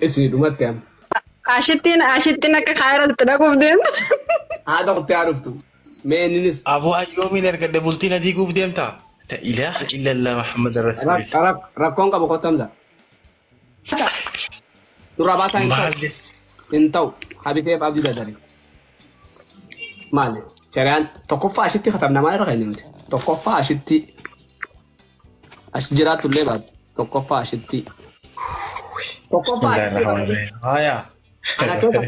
اسمي دومات يا عشتين كخيرة تلاقوا بدين. هذا قلت عرفته مين أبو أيومي نركض بولتينا دي قوف ديمتا لا إله إلا الله محمد رسول الله rakkoon qabu kottamsa. Duraa baasaa hin ta'u. مال Hin ta'u. Habiteef abdii dadari. Maali? Shari'aan tokkoffaa ashitti katabna maal irra kan nuti? Tokkoffaa ashitti as jiraattu illee baatu. Tokkoffaa ashitti. بسم Tokkoffaa الله ashitti الرحمن الرحيم هايا ana keessa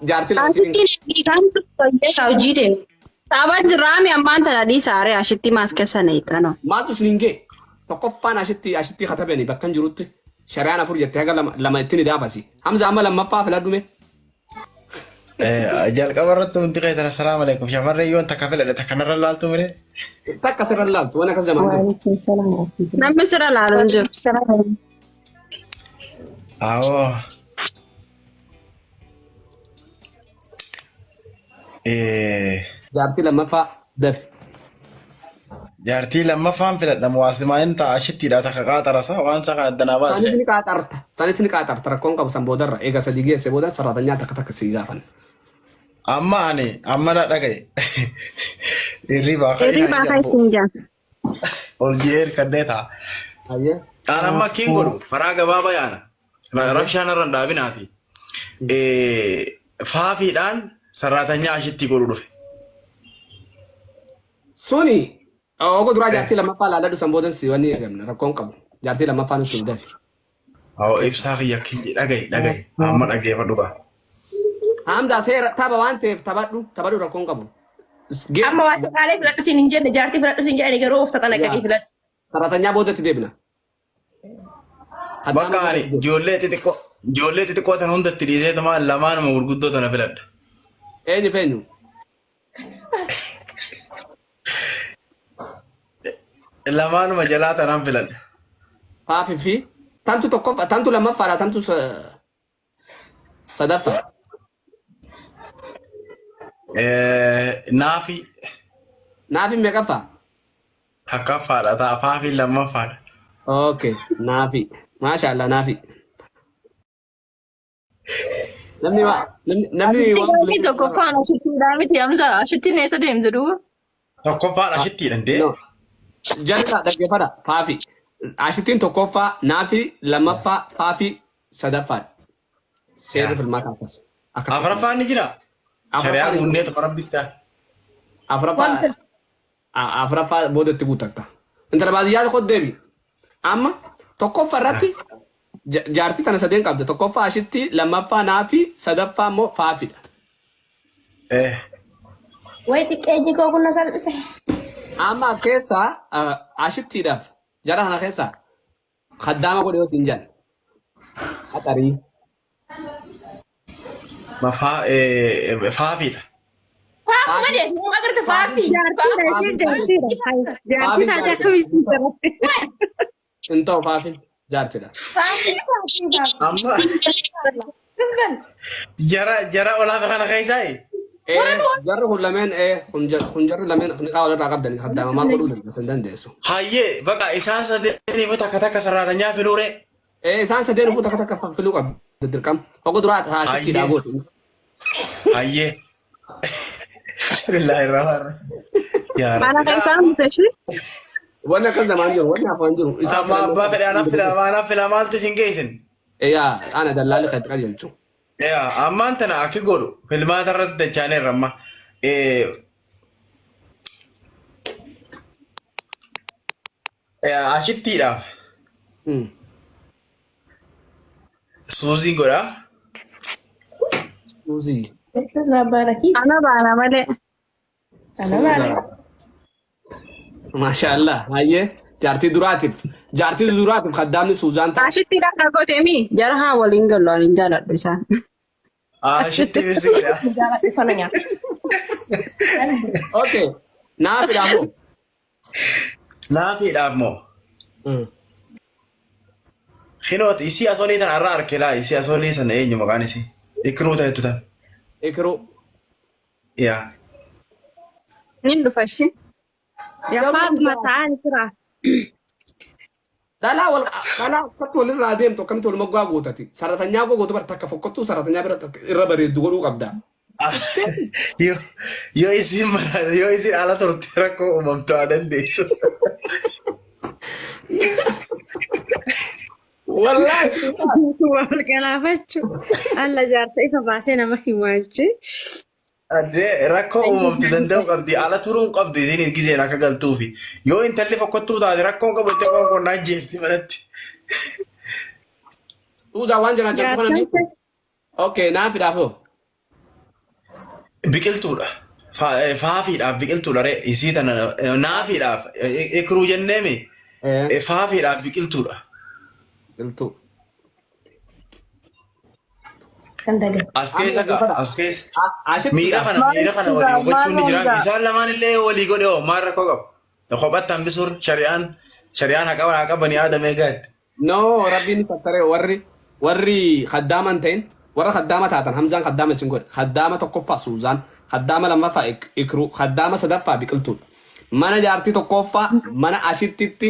jaartii lama siin Ashittiin kan fayyaa hojii Taaba jiraami ammaan tana dhiisaare ashitti maas keessa neetano. maaltu siin gee? Tokkoffaan ashitti katabani bakka hin jirutti shari'aan afur jettee haga lama ittiin daafasi. Hamza amma lammaffaa filadhume. جال كبرت منطقة السلام عليكم شمر ريون تكافل أنا تكنر الله تمري Takka sirra laaltu waan akkas jamaan jiru. وعليكم السلام ورحمة الله. Namni sira laaluun jiru. السلام. أوه Jaartii lammaffaa dafe. جارتي لما فهم في المواصل ما أنت عشتي لا تخاطر راسا وأنت قاعد دناباس Saanis ni qaaxarta. Saanis ni qaaxarta rakkoon qabu san boodarra eega sadii geesse booda sararata nyaata takka sii gaafan. أما لا دقي الربا Irri خينا baasaa جنبو isin jaan. والجير كديتها Ayyee. أنا ما كينغرو فراغ بابا يانا رفشان رندا بناتي فافي دان سراتني عشتي قولوا Suni ogo duraa jaartii lammaffaa laalladhu san boodan si wanni eegamna rakkoon qabu. Jaartii lammaffaa nuti dafe. أو إفساخ يكين دقي أما دقي فدوكا Hamdaa seera tapha waan ta'eef taphadhu rakkoon qabu. Amma waan takaalee filadhu siin hin jenne jaartii filadhu siin jedhani garuu of tataan akka filadhu. Saratanyaa boodatti deebina. bakka ani ijoollee xixiqqoo tan hundatti dhiisee tamaa lamaanuma gurguddoo tana filadha. Eenyu. Lamaanuma jalaa tanaan filadha. Faafii fi tantu tokkoffaa tantu lammaffaadha tantu sadaffaa. Naafi Naafi meeqaffaa? takkaffaadha ta'a faafi lammaffaadha. Okay, naafi. Maashaallah naafi. Namni Namni tokko faana ashittiidhaa miti amsa ashittiin eessa deemtu duuba. Tokkoffaadha shittii dandee. Jalaa dhaggeeffadha faafi. Ashittiin tokkoffaa naafi lammaffaa faafi sadaffaadha. Seerri filmaata akkas. Afuraffaan ni jira. Shari'aa guunnee tokko rabbittaa. Afuraffaa boodatti guutakka. Intala baadiyyaa tokko deebi. Amma tokkoffaa irratti jaartii tana sadeen qabda. Tokkoffaa ashitti lammaffaa naafi sadaffaa immoo faafidha. Wayi xiqqeejji koo kunna salphise. Amma keessaa ashittiidhaaf jara kana keessaa khaddaama godhe yoo siin jedhan. Haxarii. Faafiidha. Faafu malee nu agarta faafi. Jaartii taate akkamitti jiratte? Hin ta'u faafin jaartidha. Amma jara olaanaa kana keessaa Jarri kun lameen kun jarri lameen niqaa walirraa qabdani khaddaama maal godhuu dandeessan dandeessu. hayyee baqa isaan sadeeniif takka sararaanyaa filuure. Isaan sadeen ufuu takka filuu qabdu dirqama. Ogo duraa ashittiidhaa gootu. Hayyee. Bismillahirrahmanirrahim. Yaa Mana kan isaan biseshi? Wanni akkas zamaan jiru wanni afaan jiru. Amma abbaa fedhe anaaf fila maaltu isin geessin? Yaa ana dallaalli kan itti qajeelchu. Yaa ammaan tana akki godhu filmaata irratti dachaaneerra amma. Ashittiidhaaf suuzii godhaa. Suuzii. Eessas baabbaadha. Ana baana malee. Ana maali? Maashaallah. Hayyee jaartii duraatiif khaddaamni suuzaan ta'a. Ashittiidhaan dhagootemi jara haa waliin gallu ani hin jaaladhu isaan. Ashittii bisi godhaa. Jaaladhi fana nyaata. Okay. Naafidhaaf moo? Naafiidhaaf moo? Hinooti isii asolii tana irraa arkelaa isii asolii sana eenyu maqaan isii? Ikiruu ta'etu tan. Ikiruu. Yaa. Nin dhufashi. Yafaat mataan jira. لا wal kala fakki wal irraa deemtu akkamitti wal moggaa gootati saratanyaa koo gootu barta akka fokkottuu saratanyaa bira irra bareeddu godhuu qabda. Yoo isin ala turte rakkoo uumamtu haa dandeessu. Wallaahi Wal galaafachuu. Alla jaarsa ifa baasee nama himaanchi. Adee rakkoo uumamtu danda'u qabdi ala turuu qabdu isin giseen akka galtuufi yoo intalli fokkottuu taate rakkoo qabatte qonnaa jeefti manatti. Tuudaa waan jiran jalqaba kanani. Okay naafiidhaafoo. Biqiltuudha. Faafiidhaaf biqiltuudha ree isii tana naafiidhaaf ekruu jenneemi faafiidhaaf biqiltuudha. Biqiltuu. As keessa miira kana walii gochuun ni jira. Isaan lamaan illee walii godhe hoo maal rakkoo qabu? Kophatti hambisuun shari'aan haa qabanii aadamee gaatti. No rabbiin fattare warri khaddaaman ta'in warra khaddaama taatan hamzaan khaddaama isin godhe khaddaama tokkoffaa suuzaan khaddaama lammaffaa ikruu khaddaama sadaffaa biqiltuudha. Mana jaartii tokkoffaa mana ashittitti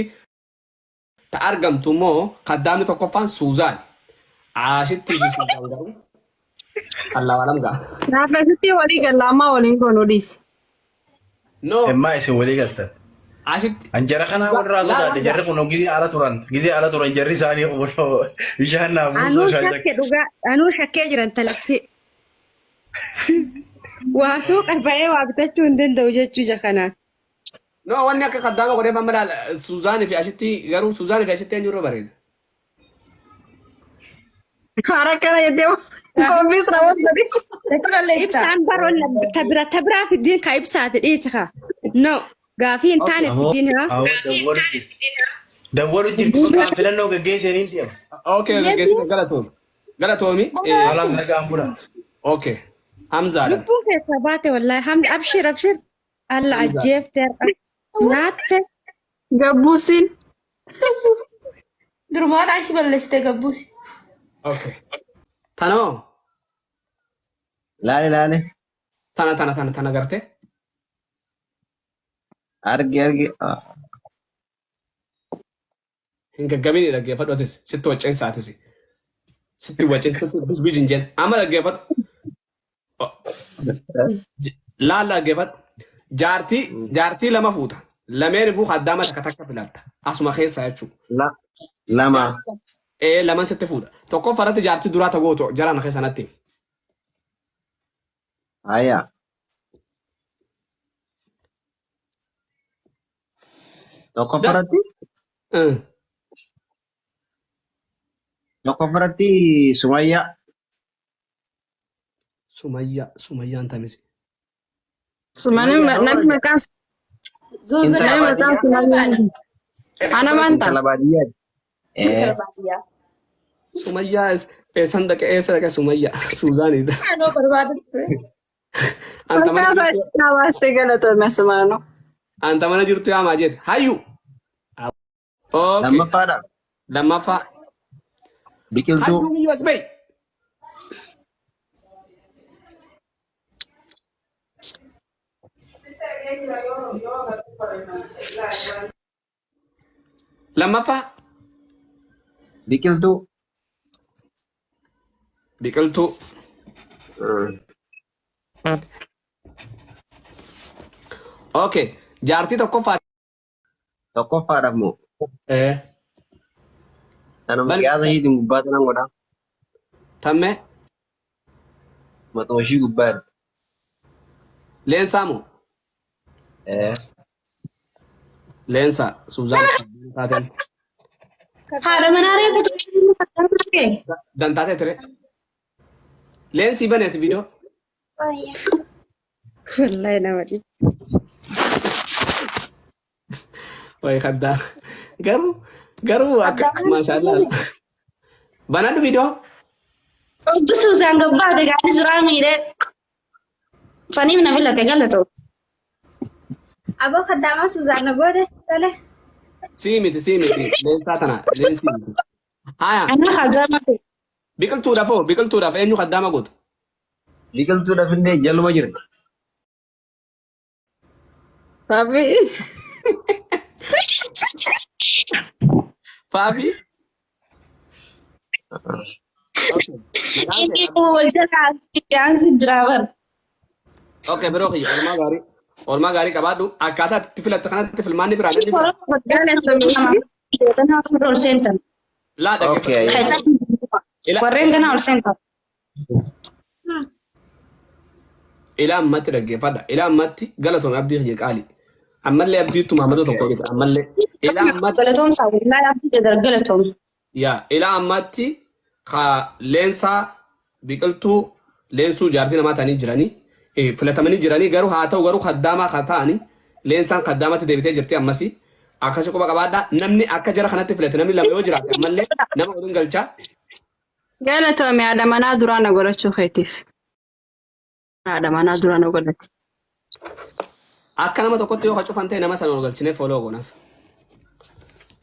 ta argamtu immoo khaddaamni tokkoffaan suuzaan ashittii fi suuzaan garuu Allah walam gaa. Naafasitti walii gallaamaa waliin koonuu dhiisi. No. Emmaa isin walii galtan. Ashitti. Anjara kanaa warraa sodaadhe jarri kun gizee ala turan jarri isaanii bishaan naa buusuu Anuu shakkee jiran talatti. Waa suuqa ba'ee waa bitachuu hin danda'u jechuu ija kanaan. No wanni akka khaddaama godhee amma laal Suuzaanii fi ashitti garuu Suuzaanii fi ashitti eenyurra bareeda. Kaara kana jettee koombiis raawwatanii. Ibsaan baroon tabiraa fiddiin ka ibsaate dhiisa ka. No gaafii hin taane fiddiin haa. Dawwalu jirtu kan filannoo gaggeessanii deema. Okay gaggeessite galatoomi. Halaan nagaan bula. Okay Hamzaadha. Lubbuun keessaa baate wallaahi hamdi abshir alla ajjeefte naatte gabbuusiin. Durumaan achi balleessite gabbuusi. Okay. Tanoo. Laale. Tana gartee. Arge. Hin gaggabini dhaggeeffadhu atis sitti wacceensa atis. Sitti wacceensa bijin jeen amma dhaggeeffadhu. Laal dhaggeeffadhu. Jaartii lama fuuta. Lameen ifuu khaddaama takka filatta. Asuma keessa jechuudha. Lama. Laman sitti fuudha. Tokko farratti jaartii duraa tagootu jaraan keessa natti. Aya. Tokko faratti Sumayyaa. Sumayyaan tamisi. Namni maqaan ana manta. Sumayyaa eessan dhaqe eessa dhaqe Sumayyaa Suuzaaniidha. Anoo barbaadu. Hawaasti galatoome sumaano. Anta mana jirtu yaamaa jette hayyu. Lammaffaadha. Lammaffaa. Biqiltuu. Hayyuu biyyoo as ba'i. Lammaffaa. Biqiltuu. Biqiltuu. Okay. Jaartii tokkoffaa. Tokkoffaadhaaf moo. Eh. Tanuma qiyaasa ishiitiin gubbaa tanan godhaa. Tammee. Maxuma ishii gubbaa jirti. Leensaa moo? Leensaa Suuzaan taateen. Haadha manaa reefu Dantaatee ture. Leensii baneeti viidiyoo. Wallahi nama dhibu. Wayi khaddaa. Garuu akka maashaallah. Banadhu viidiyoo. Oduu Suuzaan gabbaate gaadhi jiraa miidhee. Saniif na filate galatoo. Aboo khaddaama Suuzaan na booda tole. Sii miti. Leensaa tana. Leensii miti. Haya. Ana khaddaama ta'e. Biqiltuudhaaf eenyu khaddaama gootu? Biqiltuudhaaf illee jaluma jirti. Papi. Faafi. Inni wal jalaa yaansu diraabar. Okay, biroo kiyya oolmaa gaarii. Oolmaa gaarii qabaadhu akkaataa itti filatte kanatti filmaanni biraa namni biraa. Laa dhaggeeffatu. Warreen ganaa ol seentan. Ila ammatti dhaggeeffadha. Ila ammatti galatoon abdii kiyya qaali. Ammallee abdiitu maamadoo tokko bita. Ammallee ila ammatti. Galatoomsaa wallaahi abdii jedha galatoom. Yaa ila ammatti ka leensaa biqiltuu leensuu jaartii namaa ta'anii jiranii filatamanii jiranii garuu haa ta'u garuu kaddaamaa kan ta'anii leensaan kaddaamatti deebitee jirti ammasii akkasii quba qabaadhaa namni akka jara kanatti filate namni lama yoo jiraate ammallee nama waliin galchaa. Galatoome haadha manaa duraa na godhachuu keetiif. Haadha manaa duraa na godhachu. Akka nama tokkotti yoo cufan ta'e nama sana ol galchinee fooloo goonaaf.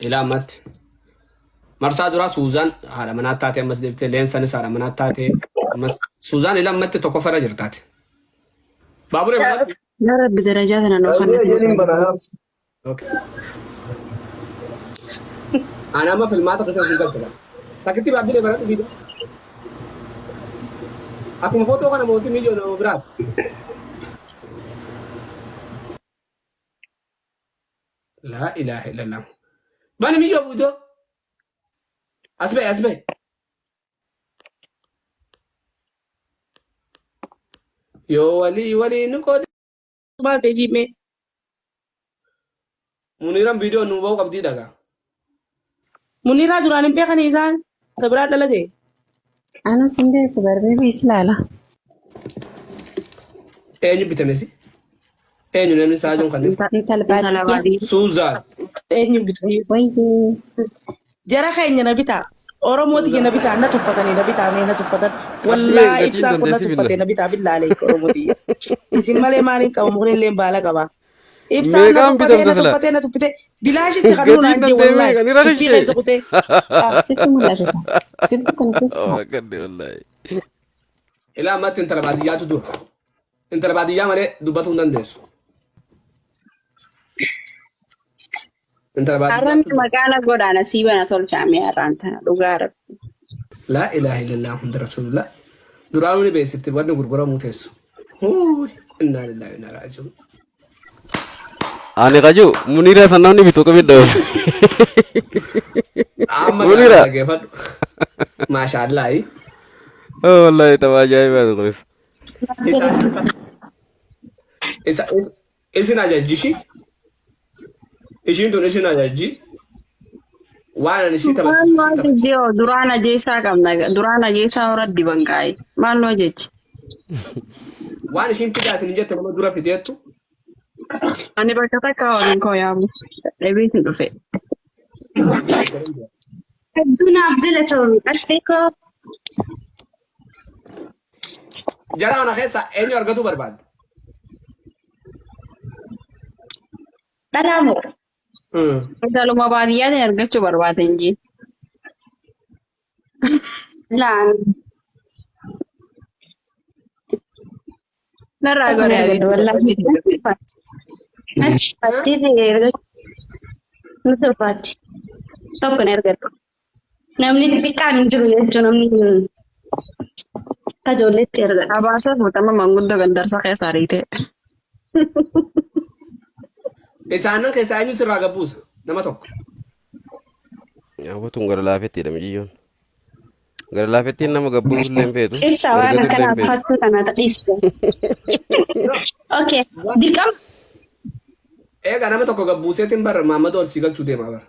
Ila ammatti. Marsaa duraa Suuzaan haadha manaa taate ammas deebitee leensaanis haadha manaa taate ammas Suuzaan ila ammatti tokko farra jirtaate. Baaburee manaa. Ya Rabbi darajaa sana nuu kanneen. Okay. Ana amma filmaata keessa hin galchudha. Takkitti baabbilee baratu viidiyoo. Akkuma footoo kana mootii miidiyaa nama biraati. La ilaha illallah. Bani miidiyaa viidiyoo. Asbee. Yoo walii nuko. Baatee jimee. Muniiraan viidiyoo nuu ba'uu qabdii dhagaa. Muniiraa duraan hin beekanii isaan tabiraa dhalate. Anu sin beeku barbeebii islaala. Eenyu bitamesi? Eenyu namni saajuun kanneen? Intalbaadii. Suuzaan. Eenyu bitanii? Wayyee. Jara keenya na bitaa. Oromooti keenya bitaa na tuffatanii na bitaa mee na tuffatan. Wallaa ibsaa kun na tuffatee na bitaa billaalee Oromooti. Isin malee maaliin qabu mukunin illee baala qabaa. Ibsaan na tuffatee na tuffate. Bilaashi si kanuu naan jee wallaahi. Tuffiilee isa kutee. Sitti mul'ata. Sitti kan keessa. Ilaa ammatti intala baadiyyaatu dura. Intala baadiyyaa malee dubbatuu hin dandeessu. Har'aan magaala godhaana siibana tolchaamee har'aan tana dhugaa rabbi. Laa ilaaha illallah hunda rasulullah. Duraanuu ni beeksifti wanni gurguramuu teessu. Innaa lillahi wa innaa ilaihi raaji'uun. Ani kaju Munira sana ni bitu kami dong. Munira. Masya Allah. Oh wallahi tawajaib banget. Isin aja jishi. Isin tu isin aja ji. Wana ni sita Maal loo jechi duraan ajeesaa qabna duraan ajeesaa horatti bangaa'e maal loo jechi. Waan isin fidaa isin jette nama dura fideettu. Ani bakka takka waliin koo yaamu dhabeetiin dhufe. Hedduunaaf galatoomii ashee koo. Jara ana keessa eenyu argatu barbaadde? Dhadhaamoo. Intaluma baadiyyaatiin argachuu barbaadan jee. Laan. Narraa godhee abiidha wallaahi. Fakkii nuti uffaatti tokko ni argatu. Namni xixiqqaan hin jiru jechuun namni ijoolleetti argata. Abaasas mutama manguddoo gandarsa keessa ariite. Isaanan keessaa eenyu sirraa gabbuusa nama tokko. Aku tunggu lafetti dam jiyon. Gara lafetti nama gabbuusu lempeetu. Ibsa waan akkanaa fakkii kana dhiisu. Okay, dirqama. Egaa nama tokko gabbuuseetiin bara Maammadoo ol sii galchuu deemaa bara.